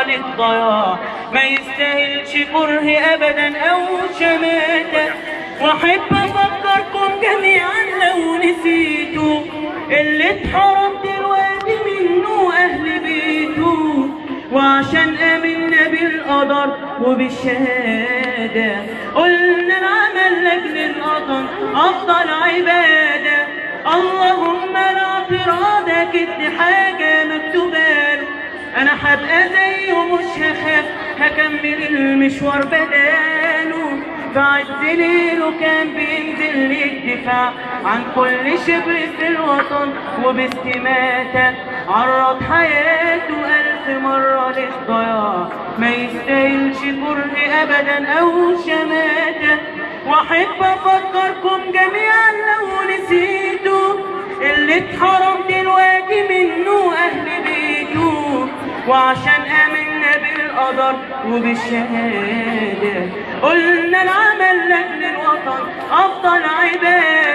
للضياع، ما يستاهلش كره أبدا أو شماتة. وأحب أفكركم جميعا لو نسيتوا اللي اتحرم دلوقتي منه أهل بيته، وعشان آمنا بالقدر وبالشهادة قلنا العمل لأجل القدر أفضل عبادة. اللهم لا اعتراض أكيد حاجة مكتوباله، أنا هبقى زيه مش هخاف، هكمل المشوار بداله. بعد ليله كان بينزل للدفاع عن كل شبر في الوطن، وباستماتة عرض حياته 1000 مرة للضياع، ما يستاهلش كره أبدا أو شماتة. وأحب أفكركم جميعا لو نسيتوا اللي اتحرم دلوقتي منه أهل بيته، وعشان آمنا بالقدر وبالشهادة قلنا العمل لأجل الوطن أفضل عبادة.